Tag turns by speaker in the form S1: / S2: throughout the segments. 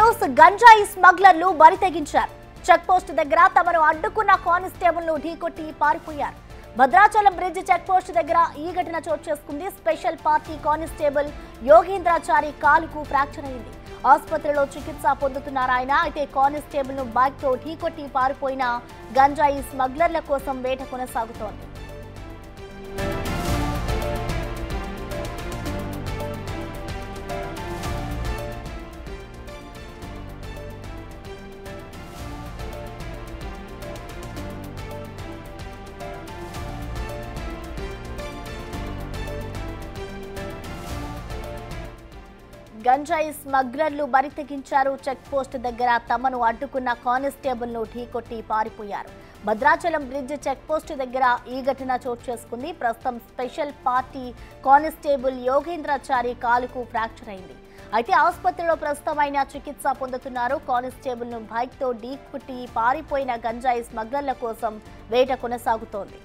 S1: News. గంజాయి స్మగ్లర్లు బరి తెగించారు. చెక్ పోస్ట్ దగ్గర తమను అడ్డుకున్న కానిస్టేబుల్ ను ఢీకొట్టి పారిపోయారు. భద్రాచలం బ్రిడ్జ్ చెక్ పోస్ట్ దగ్గర ఈ ఘటన చోటు చేసుకుంది. స్పెషల్ పార్టీ కానిస్టేబుల్ యోగేంద్రాచారి కాలుకు ఫ్రాక్చర్ అయింది. ఆసుపత్రిలో చికిత్స పొందుతున్నారు ఆయన. అయితే కానిస్టేబుల్ ను బైక్ తో ఢీకొట్టి పారిపోయిన గంజాయి స్మగ్లర్ల కోసం వేట కొనసాగుతోంది. గంజాయి స్మగ్లర్లు బరి తెగించారు. చెక్ పోస్ట్ దగ్గర తమను అడ్డుకున్న కానిస్టేబుల్ ను ఢీకొట్టి పారిపోయారు. భద్రాచలం బ్రిడ్జ్ చెక్ పోస్ట్ దగ్గర ఈ ఘటన చోటు చేసుకుంది. ప్రస్తుతం స్పెషల్ పార్టీ కానిస్టేబుల్ యోగేంద్రాచారి కాలుకు ఫ్రాక్చర్ అయింది. అయితే ఆసుపత్రిలో ప్రస్తుతం ఆయన చికిత్స పొందుతున్నారు. కానిస్టేబుల్ ను బైక్ తో ఢీకొట్టి పారిపోయిన గంజాయి స్మగ్లర్ల కోసం వేట కొనసాగుతోంది.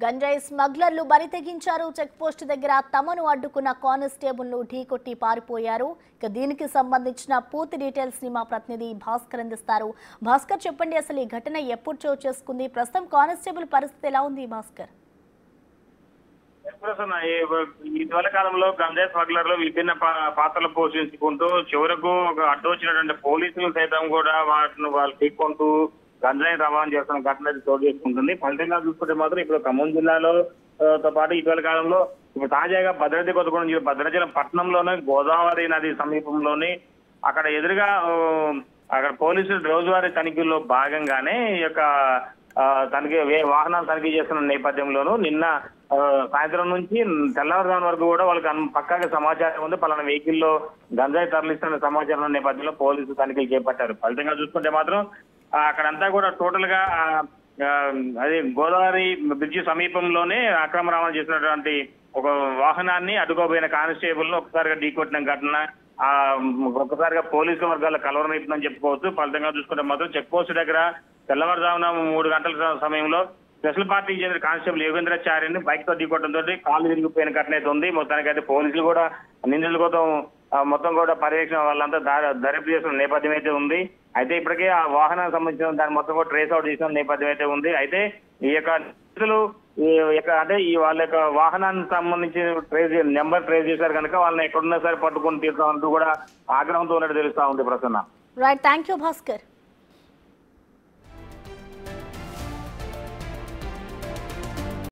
S1: గంజాయి స్మగ్లర్లు బరి తెగించారు. చెక్ పోస్ట్ దగ్గర తమను అడ్డుకున్న కానిస్టేబుల్ ను ఢీకొట్టి పారిపోయారు. ఇక దీనికి సంబంధించిన పూర్తి డీటెయిల్స్ ని మా ప్రతినిధి భాస్కర్ అందిస్తారు. భాస్కర్, చెప్పండి, అసలు ఈ ఘటన ఎప్పుడు చోటు చేసుకుంది? ప్రస్తుతం కానిస్టేబుల్ పరిస్థితి ఎలా ఉంది భాస్కర్?
S2: ఇటీవల కాలంలో గంజాయి స్మగ్లర్లు విభిన్న పాత్రలు పోషించుకుంటూ చివరకు అడ్డు వచ్చినటువంటి పోలీసులు సైతం కూడా వాటిని వాళ్ళు తీసుకుంటూ గంజాయి రవాణా చేస్తున్న ఘటన చోటు చేసుకుంటుంది. ఫలితంగా చూసుకుంటే మాత్రం ఇప్పుడు ఖమ్మం జిల్లాలో తో పాటు ఇటీవల కాలంలో ఇప్పుడు తాజాగా భద్రాద్రి కొత్తగూడెం భద్రాచలం పట్టణంలోనే గోదావరి నది సమీపంలోని అక్కడ ఎదురుగా అక్కడ పోలీసులు రోజువారీ తనిఖీల్లో భాగంగానే ఈ యొక్క తనిఖీ వాహనాలు తనిఖీ చేస్తున్న నేపథ్యంలోనూ నిన్న సాయంత్రం నుంచి తెల్లవారుజాము వరకు కూడా వాళ్ళకి పక్కాగా సమాచారం ఉంది. పలానా వెహికల్లో గంజాయి తరలిస్తున్న సమాచారం నేపథ్యంలో పోలీసులు తనిఖీలు చేపట్టారు. ఫలితంగా చూసుకుంటే మాత్రం అక్కడంతా కూడా టోటల్ గా అదే గోదావరి బ్రిడ్జి సమీపంలోనే అక్రమ రవాణా చేసినటువంటి ఒక వాహనాన్ని అడ్డుకోబోయిన కానిస్టేబుల్ ను ఒకసారిగా ఢీకొట్టిన ఘటన ఒక్కసారిగా పోలీసు వర్గాల కలవరమైందని చెప్పుకోవచ్చు. ఫలితంగా చూసుకుంటే మాత్రం చెక్ పోస్ట్ దగ్గర తెల్లవారుజామున 3 గంటల సమయంలో స్పెషల్ పార్టీకి చెందిన కానిస్టేబుల్ యోగేంద్రాచార్యని బైక్ తో ఢీకొట్టడంతో కాలు విరిగిపోయిన ఘటన అయితే ఉంది. మొత్తానికి అయితే పోలీసులు కూడా నిందితుల కోసం మొత్తం కూడా పర్యవేక్షణ వాళ్ళంతా దర్యాప్తు చేస్తున్న నేపథ్యం అయితే ఉంది. అయితే ఇప్పటికే ఆ వాహనానికి సంబంధించిన దాన్ని మొత్తం కూడా ట్రేస్ అవుట్ చేసిన నేపథ్యం అయితే ఉంది. అయితే ఈ యొక్క నిందితులు అంటే ఈ వాళ్ళ యొక్క వాహనానికి సంబంధించి నెంబర్ ట్రేస్ చేశారు కనుక వాళ్ళని ఎక్కడున్నా సరే పట్టుకొని తీరుతామంటూ కూడా ఆగ్రహంతో ఉన్నట్టు తెలుస్తా ఉంది. Prasanna,
S1: right, thank you Bhaskar.